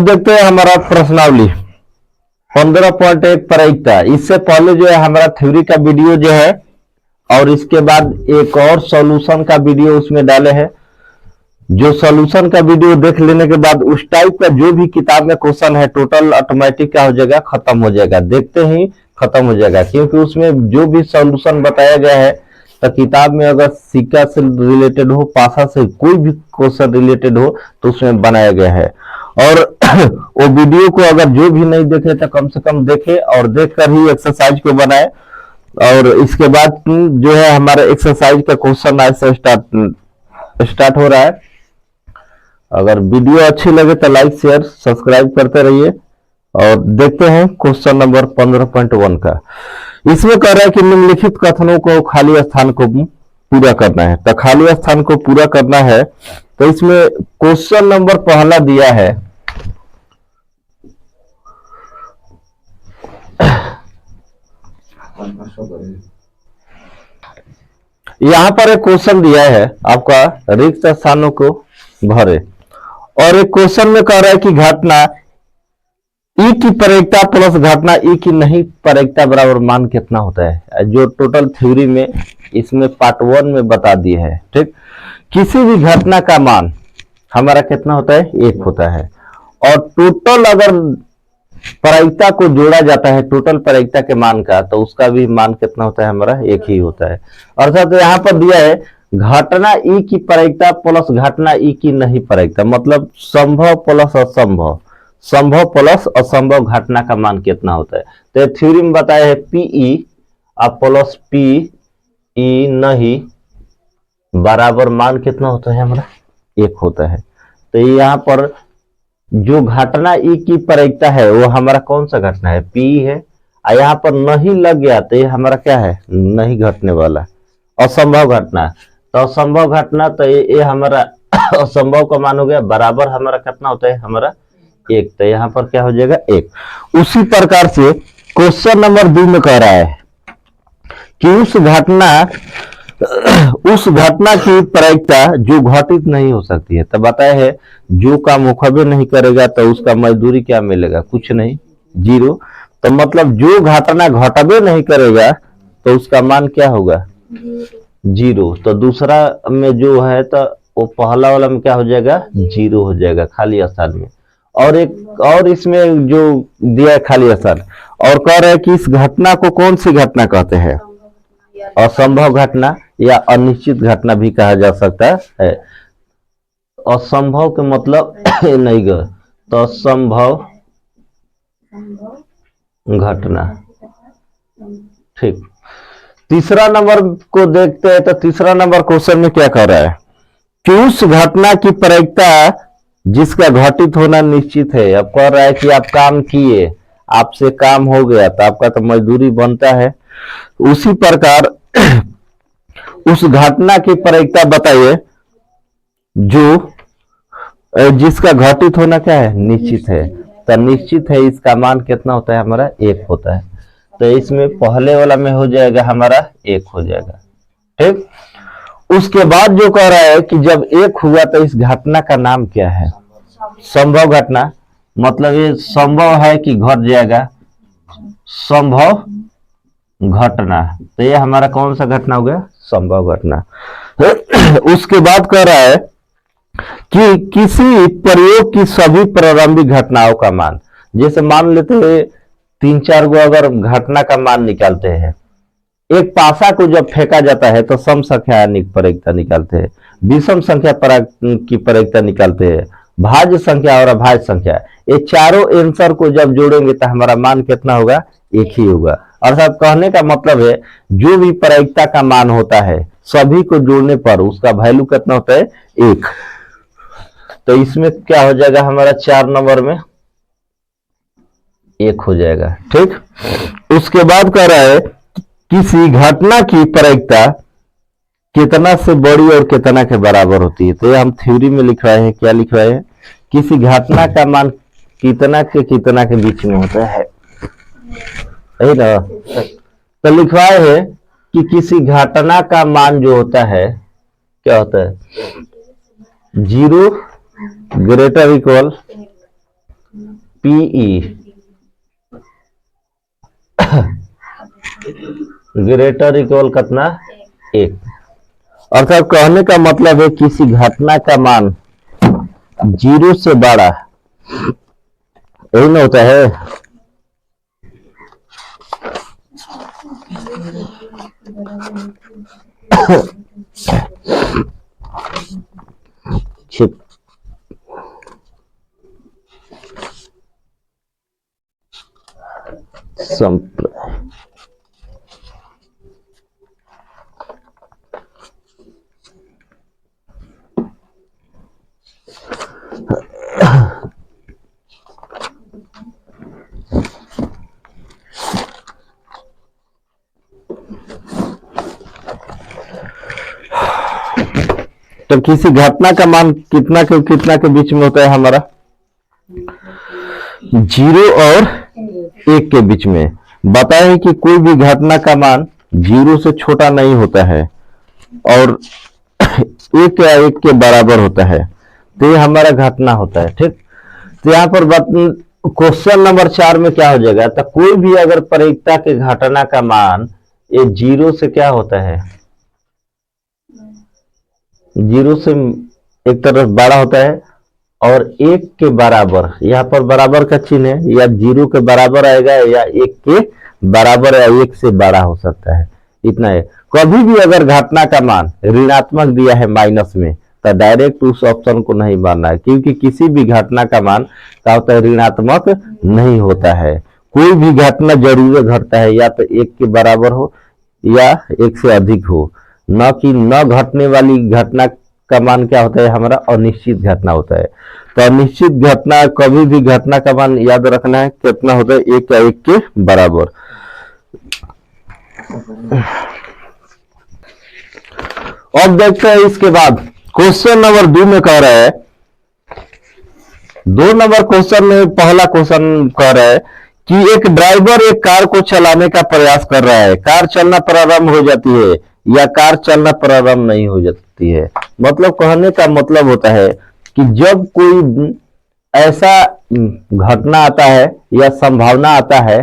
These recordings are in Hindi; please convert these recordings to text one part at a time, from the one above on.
अब देखते हैं हमारा प्रश्नावली 15.1 प्रायिकता। इससे पहले जो है हमारा थ्योरी का वीडियो जो है और इसके बाद एक और सॉल्यूशन का वीडियो उसमें डाले हैं। जो सॉल्यूशन का वीडियो देख लेने के बाद उस टाइप का जो भी किताब में क्वेश्चन है टोटल ऑटोमेटिक क्या हो जाएगा, खत्म हो जाएगा, देखते ही खत्म हो जाएगा। क्योंकि उसमें जो भी सॉल्यूशन बताया गया है तो किताब में अगर सिक्का से रिलेटेड हो, पासा से कोई भी क्वेश्चन रिलेटेड हो तो उसमें बनाया गया है। और वो वीडियो को अगर जो भी नहीं देखे तो कम से कम देखे और देखकर ही एक्सरसाइज को बनाए। और इसके बाद जो है हमारा एक्सरसाइज का क्वेश्चन आज से स्टार्ट हो रहा है। अगर वीडियो अच्छी लगे तो लाइक शेयर सब्सक्राइब करते रहिए। और देखते हैं क्वेश्चन नंबर 15.1 का। इसमें कह रहा है कि निम्नलिखित कथनों को खाली स्थान को पूरा करना है। तो खाली स्थान को पूरा करना है तो इसमें क्वेश्चन नंबर पहला दिया है, यहां पर एक क्वेश्चन दिया है आपका रिक्त स्थानों को भरे। और एक क्वेश्चन में कह रहा है कि घटना ई की प्रायिकता प्लस घटना ई की नहीं प्रायिकता बराबर मान कितना होता है। जो टोटल थ्योरी में इसमें पार्ट 1 में बता दिए है। ठीक, किसी भी घटना का मान हमारा कितना होता है, 1 होता है। और टोटल अगर प्रायिकता को जोड़ा जाता है टोटल प्रायिकता के मान का तो उसका भी मान कितना होता है, हमारा 1 ही होता है। अर्थात तो यहाँ पर दिया है घटना ई की प्रायिकता प्लस घटना ई की नहीं प्रायिकता, मतलब संभव प्लस असंभव, संभव प्लस असंभव घटना का मान कितना होता है। तो थ्योरी में बताया है पीई अब प्लस पी ई नहीं बराबर मान कितना होता है, हमारा 1 होता है। तो यहाँ पर जो घटना ई की प्रायिकता है वो हमारा कौन सा घटना है, पी है। और यहाँ पर नहीं लग गया तो ये हमारा क्या है, नहीं घटने वाला असंभव घटना। तो असंभव घटना तो ये हमारा असंभव का मान हो गया, बराबर हमारा कितना होता है, हमारा 1। तो यहाँ पर क्या हो जाएगा, 1। उसी प्रकार से क्वेश्चन नंबर 2 में कह रहा है कि उस घटना की प्रायिकता जो घटित नहीं हो सकती है। तो बताया है जो काम मुखबे नहीं करेगा तो उसका मजदूरी क्या मिलेगा, कुछ नहीं, 0। तो मतलब जो घटना घटबे नहीं करेगा तो उसका मान क्या होगा, 0। तो दूसरा में जो है तो वो पहला वाला में क्या हो जाएगा, 0 हो जाएगा खाली स्थान में। और एक और इसमें जो दिया है खाली स्थान और कह रहे हैं कि इस घटना को कौन सी घटना कहते हैं, असंभव घटना या अनिश्चित घटना भी कहा जा सकता है। असंभव के मतलब नहीं गए तो असंभव घटना। ठीक, तीसरा नंबर को देखते हैं। तो तीसरा नंबर क्वेश्चन में क्या कह रहा है कि उस घटना की प्रायिकता जिसका घटित होना निश्चित है। अब कह रहा है कि आप काम किए, आपसे काम हो गया तो आपका तो मजदूरी बनता है। उसी प्रकार उस घटना की प्रायिकता बताइए जो जिसका घटित होना क्या है, निश्चित है। तो निश्चित है इसका मान कितना होता है, हमारा 1 होता है। तो इसमें पहले वाला में हो जाएगा हमारा 1 हो जाएगा। ठीक, उसके बाद जो कह रहा है कि जब 1 हुआ तो इस घटना का नाम क्या है, संभव घटना। मतलब ये संभव है कि घट जाएगा, संभव घटना। तो ये हमारा कौन सा घटना हो गया, संभव घटना। उसके बाद कह रहा है कि किसी प्रयोग की सभी प्रारंभिक घटनाओं का मान। जैसे मान लेते हैं 3-4 गो अगर घटना का मान निकालते हैं, एक पासा को जब फेंका जाता है तो सम संख्या प्रायिकता निकालते हैं, विषम संख्या की प्रायिकता निकालते हैं, भाज्य संख्या और अभाज्य संख्या। ये चारों आंसर को जब जोड़ेंगे तो हमारा मान कितना होगा, 1 ही होगा। अर्थात कहने का मतलब है जो भी प्रायिकता का मान होता है सभी को जोड़ने पर उसका वैल्यू कितना होता है, 1। तो इसमें क्या हो जाएगा, हमारा 4 नंबर में 1 हो जाएगा। ठीक, उसके बाद कह रहा है किसी घटना की प्रायिकता कितना से बड़ी और कितना के बराबर होती है। तो ये हम थ्योरी में लिखवाए हैं, क्या लिखवाए हैं, किसी घटना का मान कितना के बीच में होता है, सही ना। तो लिखवाए है कि किसी घटना का मान जो होता है क्या होता है, 0 greater equal PE greater equal कितना 1। अर्थात कहने का मतलब है किसी घटना का मान 0 से बड़ा, यही ना होता है। संप्राय तो किसी घटना का मान कितना के बीच में होता है हमारा 0 और 1 के बीच में। बताएं कि कोई भी घटना का मान 0 से छोटा नहीं होता है और 1 या 1 के बराबर होता है, तो ये हमारा घटना होता है। ठीक, तो यहाँ पर क्वेश्चन नंबर 4 में क्या हो जाएगा, तो कोई भी अगर प्रायिकता के घटना का मान ये 0 से क्या होता है, 0 से एक तरफ बड़ा होता है और 1 के बराबर, यहाँ पर बराबर का चिन्ह है, या 0 के बराबर आएगा या 1 के बराबर या 1 से बड़ा हो सकता है, इतना है। कभी भी अगर घटना का मान ऋणात्मक दिया है माइनस में, तो डायरेक्ट उस ऑप्शन को नहीं मानना है, क्योंकि किसी भी घटना का मान क्या होता है, ऋणात्मक नहीं होता है। कोई भी घटना जरूर घटता है या तो 1 के बराबर हो या 1 से अधिक हो, न कि न घटने वाली घटना का मान क्या होता है हमारा अनिश्चित घटना होता है। तो अनिश्चित घटना, कभी भी घटना का मान याद रखना है कितना होता है, 1 या 1 के बराबर। अब देखते हैं इसके बाद क्वेश्चन नंबर 2 में कह रहा है, 2 नंबर क्वेश्चन में पहला क्वेश्चन कह रहा है कि एक ड्राइवर एक कार को चलाने का प्रयास कर रहा है, कार चलना प्रारंभ हो जाती है या कार चलना प्रारंभ नहीं हो जाती है। मतलब कहने का मतलब होता है कि जब कोई ऐसा घटना आता है या संभावना आता है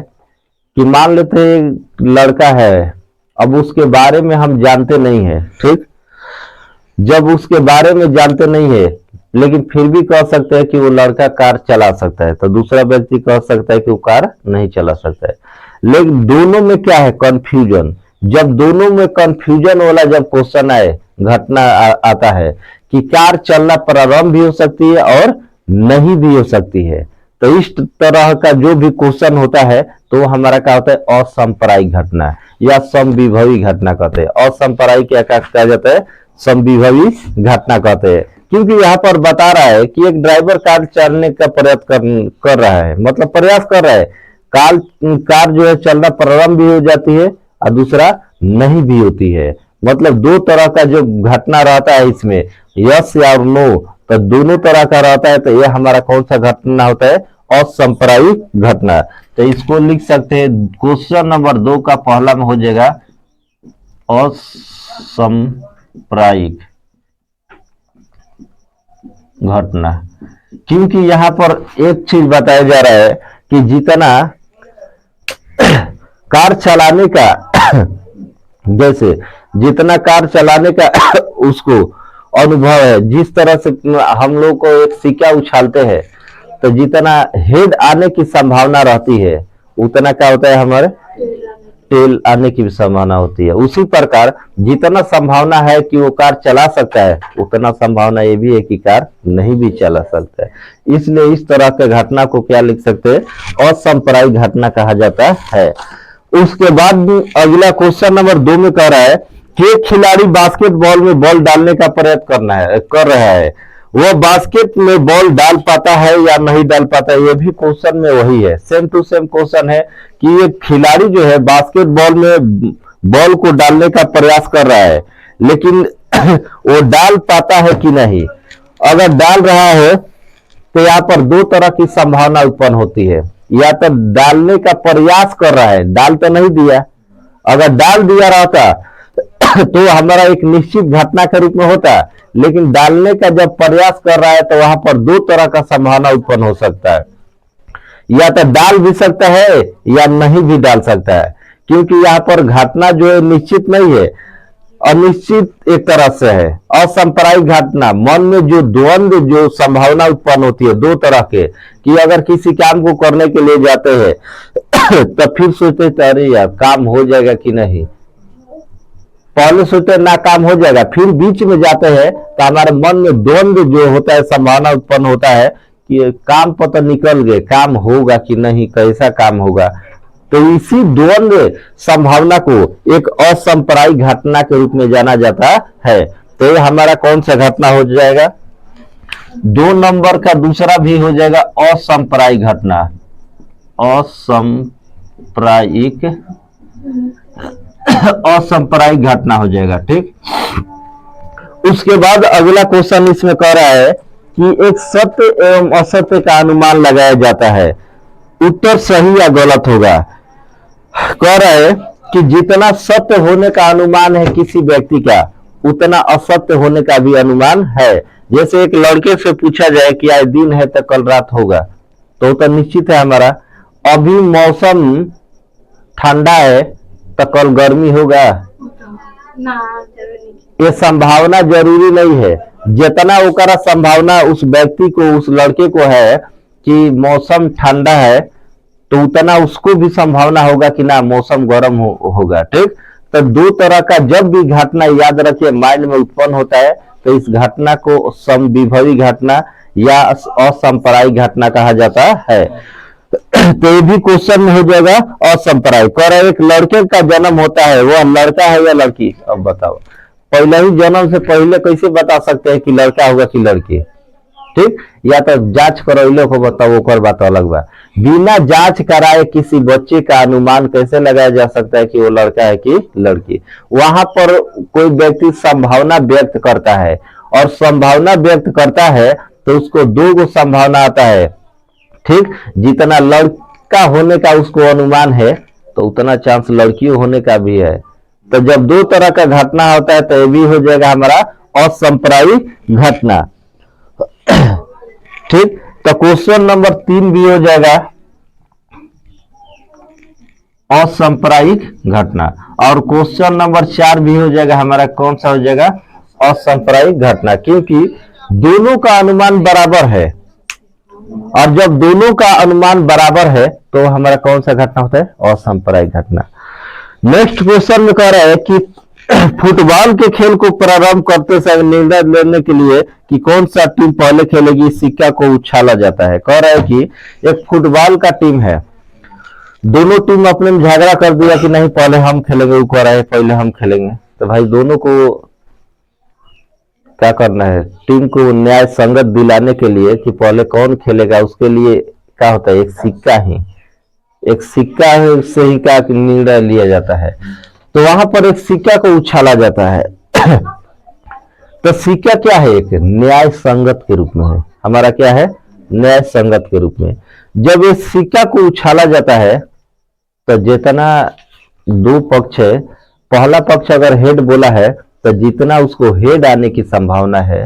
कि मान लेते हैं लड़का है, अब उसके बारे में हम जानते नहीं है, ठीक, जब उसके बारे में जानते नहीं है लेकिन फिर भी कह सकते हैं कि वो लड़का कार चला सकता है, तो दूसरा व्यक्ति कह सकता है कि वो कार नहीं चला सकता है। लेकिन दोनों में क्या है, कंफ्यूजन। जब दोनों में कंफ्यूजन वाला जब क्वेश्चन आए, घटना आता है कि कार चलना प्रारंभ भी हो सकती है और नहीं भी हो सकती है, तो इस तरह का जो भी क्वेश्चन होता है तो हमारा क्या होता है, असंप्रायिक घटना या समविभवी घटना कहते हैं। असंप्रायिक क्या कहा जाता है, समविभवी घटना कहते हैं, क्योंकि यहाँ पर बता रहा है कि एक ड्राइवर कार चलाने का प्रयास कर रहा है, मतलब प्रयास कर रहा है, कार जो है चलना प्रारंभ भी हो जाती है और दूसरा नहीं भी होती है। मतलब दो तरह का जो घटना रहता है इसमें, यस या नो, तो दोनों तरह का रहता है। तो यह हमारा कौन सा घटना होता है, असंप्रायिक घटना। तो इसको लिख सकते हैं, क्वेश्चन नंबर 2 का पहला में हो जाएगा असंप्रायिक घटना, क्योंकि यहां पर एक चीज बताया जा रहा है कि जितना कार चलाने का जैसे जितना कार चलाने का उसको अनुभव है, जिस तरह से हम लोग को एक सिक्का उछालते हैं तो जितना हेड आने की संभावना रहती है उतना क्या होता है, हमारे टेल आने की भी संभावना होती है। उसी प्रकार जितना संभावना है कि वो कार चला सकता है उतना संभावना ये भी है कि कार नहीं भी चला सकता है। इसलिए इस तरह के घटना को क्या लिख सकते हैं, असंप्रायिक घटना कहा जाता है। उसके बाद अगला क्वेश्चन नंबर 2 में कह रहा है कि एक खिलाड़ी बास्केटबॉल में बॉल डालने का प्रयत्न कर रहा है, वो बास्केट में बॉल डाल पाता है या नहीं डाल पाता है। ये भी क्वेश्चन में वही है, सेम टू सेम क्वेश्चन है कि एक खिलाड़ी जो है बास्केटबॉल में बॉल को डालने का प्रयास कर रहा है, लेकिन वो डाल पाता है कि नहीं। अगर डाल रहा है तो यहाँ पर दो तरह की संभावना उत्पन्न होती है, या तो डालने का प्रयास कर रहा है, डाल तो नहीं दिया, अगर डाल दिया रहता तो हमारा एक निश्चित घटना के रूप में होता, लेकिन डालने का जब प्रयास कर रहा है तो वहां पर दो तरह का संभावना उत्पन्न हो सकता है। या तो डाल भी सकता है या नहीं भी डाल सकता है, क्योंकि यहाँ पर घटना जो है निश्चित नहीं है, अनिश्चित एक तरह से है। असंप्रायिक घटना, मन में जो द्वंद्व, जो संभावना उत्पन्न होती है दो तरह के, कि अगर किसी काम को करने के लिए जाते हैं तो फिर सोचते अरे यार काम हो जाएगा कि नहीं, पहले सोचते ना काम हो जाएगा, फिर बीच में जाते हैं तो हमारे मन में द्वंद्व जो होता है, संभावना उत्पन्न होता है कि काम पता निकल गए, काम होगा कि नहीं, कैसा काम होगा। तो इसी द्वंद्व संभावना को एक असंप्रायिक घटना के रूप में जाना जाता है। तो ये हमारा कौन सा घटना हो जाएगा? 2 नंबर का दूसरा भी हो जाएगा असंप्रायिक घटना, असंप्रायिक घटना हो जाएगा। ठीक, उसके बाद अगला क्वेश्चन इसमें कह रहा है कि एक सत्य एवं असत्य का अनुमान लगाया जाता है, उत्तर सही या गलत होगा। कह रहा है कि जितना सत्य होने का अनुमान है किसी व्यक्ति का, उतना असत्य होने का भी अनुमान है। जैसे एक लड़के से पूछा जाए कि आज दिन है तो कल रात होगा, तो निश्चित है हमारा, अभी मौसम ठंडा है तो कल गर्मी होगा, ये संभावना जरूरी नहीं है। जितना ओकरा संभावना उस व्यक्ति को, उस लड़के को है कि मौसम ठंडा है, तो उतना उसको भी संभावना होगा कि ना मौसम गर्म होगा। ठीक, तो 2 तरह का जब भी घटना याद रखिए माइंड में उत्पन्न होता है, तो इस घटना को समविभवी घटना या असंप्रायिक घटना कहा जाता है। तो ये भी क्वेश्चन में हो जाएगा असंप्रायिक। और एक लड़के का जन्म होता है, वो लड़का है या लड़की? अब बताओ, पहले ही जन्म से पहले कैसे बता सकते हैं कि लड़का होगा कि लड़की? ठीक, या तो जांच करैलो को बताओ, ओकर बात अलग बा। बिना जांच कराए किसी बच्चे का अनुमान कैसे लगाया जा सकता है कि वो लड़का है कि लड़की? वहां पर कोई व्यक्ति संभावना व्यक्त करता है, और संभावना व्यक्त करता है तो उसको 2 गो संभावना आता है। ठीक, जितना लड़का होने का उसको अनुमान है, तो उतना चांस लड़कियों होने का भी है। तो जब 2 तरह का घटना होता है तो ये भी हो जाएगा हमारा असंप्रायिक घटना। ठीक, तो क्वेश्चन नंबर 3 भी हो जाएगा असंप्रायिक घटना, और क्वेश्चन नंबर 4 भी हो जाएगा हमारा कौन सा हो जाएगा? असंप्रायिक घटना, क्योंकि दोनों का अनुमान बराबर है, और जब दोनों का अनुमान बराबर है तो हमारा कौन सा घटना होता है? असंप्रायिक घटना। नेक्स्ट क्वेश्चन में कह रहा है कि फुटबॉल के खेल को प्रारंभ करते समय निर्णय लेने के लिए कि कौन सा टीम पहले खेलेगी, सिक्का को उछाला जाता है। कह रहा है कि एक फुटबॉल का टीम है, दोनों टीम अपने में झगड़ा कर दिया कि नहीं पहले हम खेलेंगे, वो कह रहा है पहले हम खेलेंगे। तो भाई दोनों को क्या करना है? टीम को न्याय संगत दिलाने के लिए कि पहले कौन खेलेगा, उसके लिए क्या होता है? एक सिक्का से ही क्या निर्णय लिया जाता है। तो वहां पर एक सिक्का को उछाला जाता है। तो सिक्का क्या है? एक न्याय संगत के रूप में है। हमारा क्या है? न्याय संगत के रूप में। जब इस सिक्का को उछाला जाता है तो जितना 2 पक्ष है, पहला पक्ष अगर हेड बोला है तो जितना उसको हेड आने की संभावना है,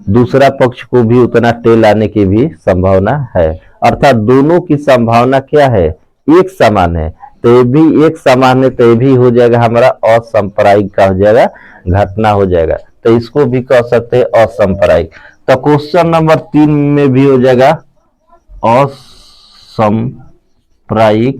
दूसरा पक्ष को भी उतना टेल आने की भी संभावना है। अर्थात दोनों की संभावना क्या है? एक समान है। तो ये भी एक समान है, तो ये भी हो जाएगा हमारा असंप्रायिक का हो जाएगा, घटना हो जाएगा। तो इसको भी कह सकते हैं असंप्रायिक। तो क्वेश्चन नंबर 3 में भी हो जाएगा असंप्रायिक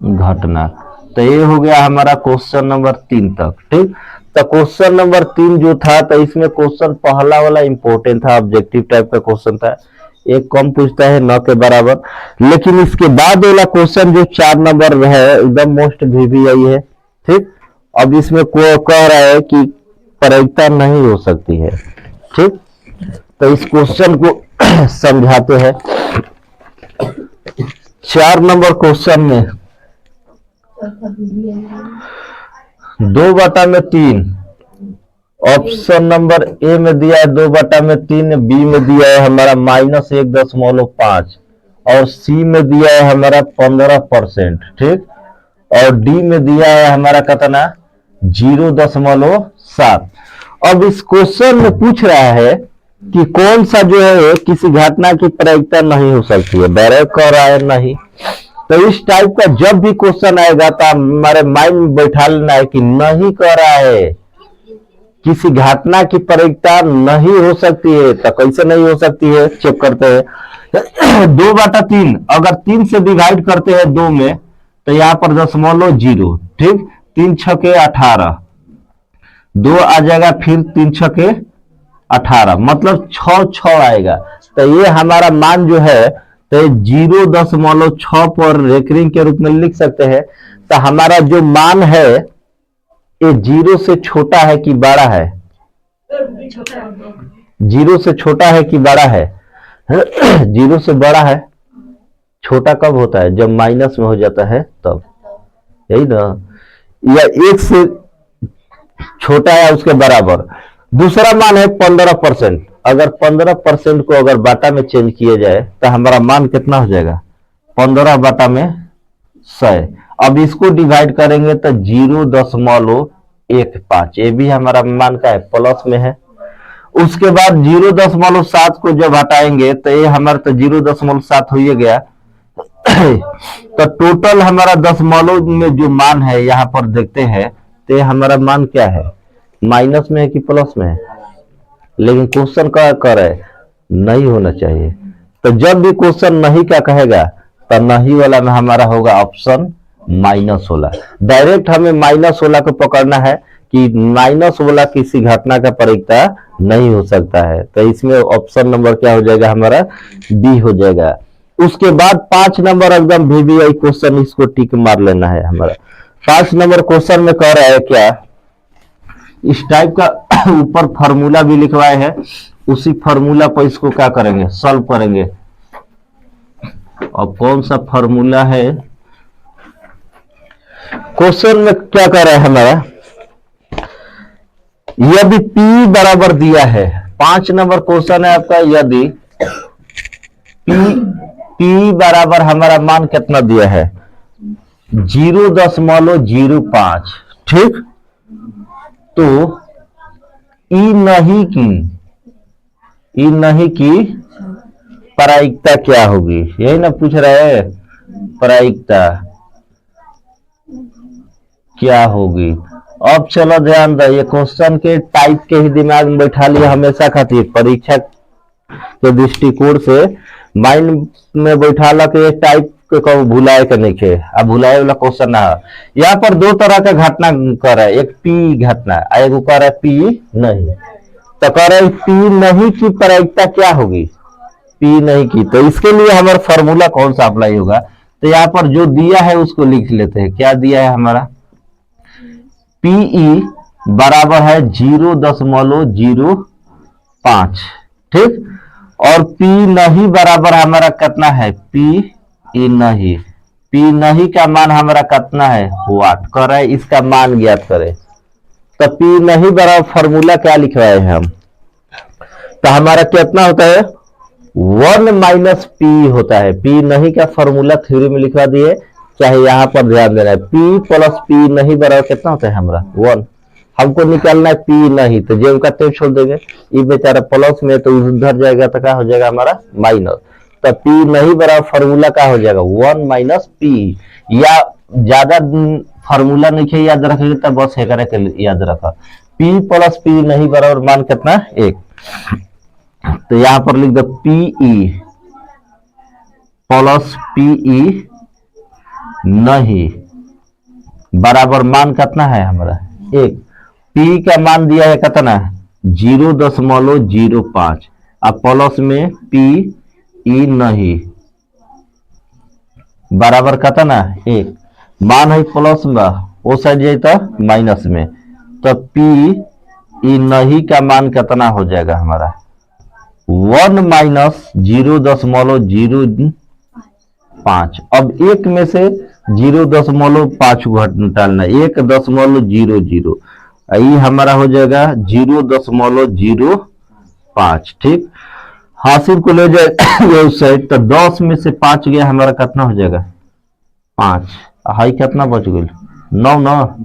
घटना। तो ये हो गया हमारा क्वेश्चन नंबर 3 तक। ठीक, तो क्वेश्चन नंबर 3 जो था, तो इसमें क्वेश्चन पहला वाला इंपॉर्टेंट था, ऑब्जेक्टिव टाइप का क्वेश्चन था, एक कम पूछता है 9 के बराबर। लेकिन इसके बाद वाला क्वेश्चन जो 4 नंबर है एकदम मोस्ट VVI है। ठीक, अब इसमें कह रहा है कि प्रायिकता नहीं हो सकती है। ठीक, तो इस क्वेश्चन को समझाते हैं। 4 नंबर क्वेश्चन में 2/3 ऑप्शन नंबर ए में दिया है 2/3, बी में दिया है हमारा -1.5 और सी में दिया है हमारा 15%। ठीक, और डी में दिया है हमारा कितना 0.7। अब इस क्वेश्चन में पूछ रहा है कि कौन सा जो है किसी घटना की प्रायिकता नहीं हो सकती है, डायरेक्ट कह रहा है नहीं। तो इस टाइप का जब भी क्वेश्चन आएगा तो हमारे माइंड में बैठा लेना है कि नहीं कह रहा है, किसी घटना की प्रायिकता नहीं हो सकती है। तो कैसे नहीं हो सकती है, चेक करते हैं। 2/3 अगर 3 से डिवाइड करते हैं 2 में, तो यहाँ पर 0.0, ठीक, 3 छके 18, 2 आ जाएगा, फिर 3 छके 18, मतलब 6 आएगा। तो ये हमारा मान जो है तो 0.6 पर रेकरिंग के रूप में लिख सकते हैं। तो हमारा जो मान है ये 0 से छोटा है कि बड़ा है, 0 से छोटा है कि बड़ा है? 0 से बड़ा है। छोटा कब होता है? जब माइनस में हो जाता है तब, यही ना। या 1 से छोटा है उसके बराबर। दूसरा मान है 15%। अगर 15% को अगर बाटा में चेंज किया जाए तो हमारा मान कितना हो जाएगा? 15 बाटा में 100। अब इसको डिवाइड करेंगे तो 0.15, ये भी हमारा मान का है, प्लस में है। उसके बाद 0.7 को जब हटाएंगे तो ये हमारा तो 0.7 हो ही गया। तो टोटल हमारा दशमलव में जो मान है यहाँ पर देखते हैं तो हमारा मान क्या है, माइनस में है कि प्लस में है? लेकिन क्वेश्चन क्या कर रहा है, नहीं होना चाहिए। तो जब भी क्वेश्चन नहीं क्या कहेगा तो नहीं वाला में हमारा होगा ऑप्शन -16। डायरेक्ट हमें -16 को पकड़ना है कि -16 किसी घटना का प्रायिकता नहीं हो सकता है। तो इसमें ऑप्शन नंबर क्या हो जाएगा हमारा? बी हो जाएगा। उसके बाद 5 नंबर एकदम VVI क्वेश्चन, इसको टिक मार लेना है हमारा। 5 नंबर क्वेश्चन में कह रहा है क्या, इस टाइप का ऊपर फार्मूला भी लिखवाए हैं, उसी फार्मूला पर इसको क्या करेंगे, सॉल्व करेंगे। और कौन सा फार्मूला है? क्वेश्चन में क्या कह रहा है हमारा, यदि P बराबर दिया है, 5 नंबर क्वेश्चन है आपका, यदि P बराबर हमारा मान कितना दिया है? 0.05, ठीक। तो ई नहीं की प्रायिकता क्या होगी, यही ना पूछ रहा है, प्रायिकता क्या होगी। अब चलो ध्यान दो, ये क्वेश्चन के टाइप के ही दिमाग में बैठा लिया हमेशा खातिर, परीक्षा के दृष्टिकोण से माइंड में बैठा ला के टाइप को भुलाए के नहीं खे, अब भुलाए वाला क्वेश्चन ना है। यहाँ पर 2 तरह का घटना कर रहा है, एक P घटना, एक कर रहा है P नहीं। तो कह रहे P नहीं की प्रायिकता क्या होगी, P नहीं की। तो इसके लिए हमारा फॉर्मूला कौन सा अप्लाई होगा? तो यहाँ पर जो दिया है उसको लिख लेते हैं। क्या दिया है हमारा? PE बराबर है 0.05, ठीक। और P नहीं बराबर हमारा कितना है? P नहीं का मान हमारा कितना है? वाट। कर रहा है इसका मान ज्ञात करें। तो P नहीं बराबर फॉर्मूला क्या लिखवाए हैं हम? तो हमारा कितना होता है? 1 - P होता है। P नहीं का फॉर्मूला थ्योरी में लिखवा दिए, चाहे यहाँ पर ध्यान देना है। P + P नहीं बराबर कितना होता है हमारा? 1। हमको निकालना है P नहीं, तो जेब का तेज छोड़ देंगे, ये बेचारा प्लस में तो उधर जाएगा तो क्या हो जाएगा हमारा? माइनस। तो P नहीं बराबर फॉर्मूला क्या हो जाएगा? 1 - P। या ज्यादा फॉर्मूला नहीं याद रखेंगे तब बस है करे याद रखा, P + P नहीं बराबर मान कितना? 1। तो यहां पर लिख दो PE + PE नहीं बराबर मान कितना है हमारा? 1। P का मान दिया है कितना? 0.05, अब प्लस में PE नहीं बराबर कितना? 1। मान है प्लस में, वो साइड जाए तो माइनस में, तो PE नहीं का मान कितना हो जाएगा हमारा? 1 - 0.05। अब 1 में से 0.5 घटाना, 1.00, ये हमारा हो जाएगा 0.05, ठीक। हासिल को ले जाए उस साइड, तो 10 में से 5 गया, हमारा कितना हो जाएगा? 5। हाई कितना बच गई? 9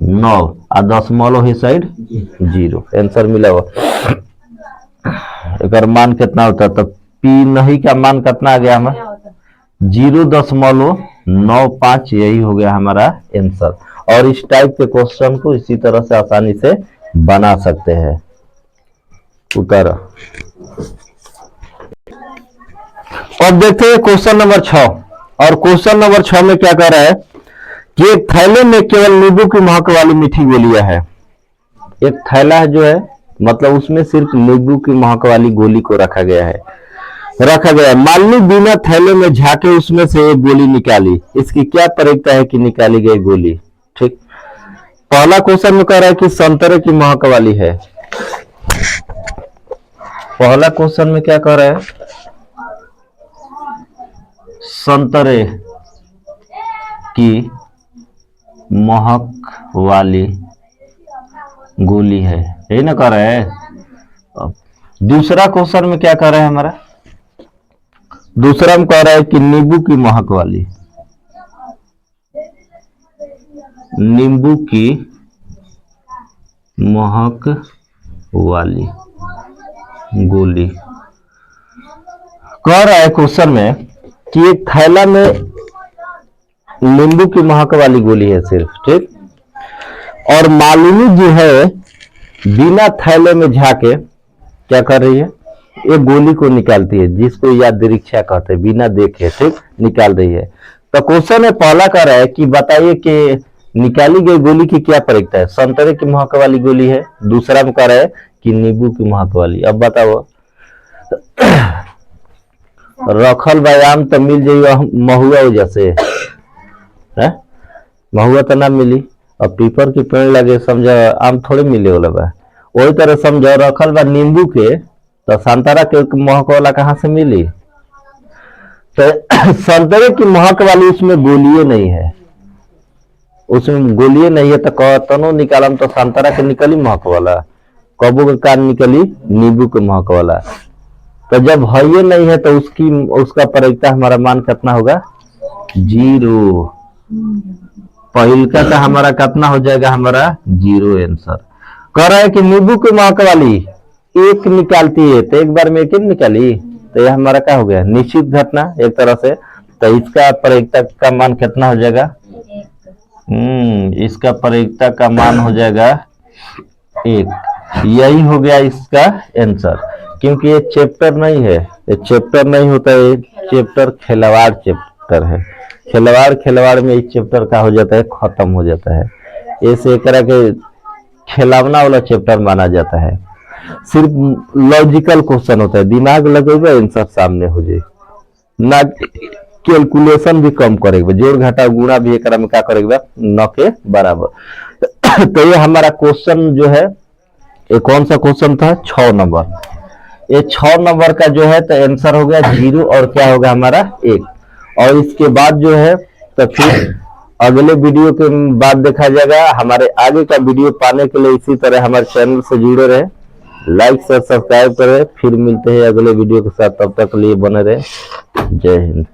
9 और 10 ही साइड 0, आंसर मिला हुआ। अगर मान कितना होता है, तो पी नहीं का मान कितना आ गया हमें 0.95, यही हो गया हमारा आंसर। और इस टाइप के क्वेश्चन को इसी तरह से आसानी से बना सकते हैं। उत्तर अब देखते हैं क्वेश्चन नंबर 6। और क्वेश्चन नंबर 6 में क्या कह रहा है कि एक थैले में केवल नींबू की महक वाली मीठी गोलियां है। एक थैला है जो है, मतलब उसमें सिर्फ नींबू की महक वाली गोली को रखा गया है। मालिनी बिना थैले में झांके उसमें से एक गोली निकाली, इसकी क्या प्रयोजन है कि निकाली गई गोली। ठीक, पहला क्वेश्चन में कह रहा है कि संतरे की महक वाली है। पहला क्वेश्चन में क्या कह रहा है, संतरे की महक वाली गोली है, यही ना कह रहा है। अब दूसरा क्वेश्चन में क्या कह रहा है हमारा, दूसरा में कह रहा है कि नींबू की महक वाली, नींबू की महक वाली गोली। कह रहा है क्वेश्चन में कि एक थैला में नींबू की महक वाली गोली है सिर्फ, ठीक, और मालिनी जो है बिना थैले में झाके क्या कर रही है, एक गोली को निकालती है, जिसको यादृच्छा कहते हैं, बिना देखे, ठीक, निकाल रही है। तो क्वेश्चन में पहला कह रहा है कि बताइए कि निकाली गई गोली की क्या प्रयोजन है। संतरे की महक वाली गोली है। दूसरा में कह रहा है कि नींबू की महक वाली। अब बताओ, रखल व्यायाम तो मिल जाइए महुआ जैसे है, महुआ तो ना मिली, और पीपर की पेड़ लगे, समझो आम थोड़े मिले वाला बा। वही तरह समझो रखल बा नींबू के, तो संतरा के महक वाला कहाँ से मिली। तो संतरे की महक वाली उसमें गोलिये नहीं है, उसमें गोलिये नहीं है, तो तनो निकालम तो संतरा के निकली महक वाला, कबू के कान निकली नींबू के महक वाला। तो जब है ये नहीं है तो उसका प्रयोजन हमारा मान कितना होगा, 0। पहिलका का हमारा कितना हो जाएगा, हमारा 0 आंसर। कह रहा है कि नींबू की महक वाली एक निकालती है, तो एक बार में एक ही निकाली, तो यह हमारा क्या हो गया, निश्चित घटना एक तरह से। तो इसका प्रयोजन का मान कितना हो जाएगा, इसका प्रयोजन का मान हो जाएगा 1। यही हो गया इसका आंसर। क्योंकि ये चैप्टर नहीं है, ये चैप्टर नहीं होता है, चैप्टर खिलवाड़ चैप्टर है। खिलवाड़ में इस चैप्टर का हो जाता है, खत्म हो जाता है। ऐसे एक तरह के खिलौना वाला चैप्टर माना जाता है। सिर्फ लॉजिकल क्वेश्चन होता है, दिमाग लगेगा आंसर सामने हो जाए, ना कैलकुलेशन भी कम करेगा, जोड़ घटा गुणा भी एक में क्या करेगा, न के बराबर। तो ये हमारा क्वेश्चन जो है, ये कौन सा क्वेश्चन था, 6 नंबर। ये 6 नंबर का जो है तो आंसर हो गया 0 और क्या होगा हमारा 1। और इसके बाद जो है तो फिर अगले वीडियो के बाद देखा जाएगा। हमारे आगे का वीडियो पाने के लिए इसी तरह हमारे चैनल से जुड़े रहे, लाइक से सब्सक्राइब करें। फिर मिलते हैं अगले वीडियो के साथ, तब तक के लिए बने रहे। जय हिंद।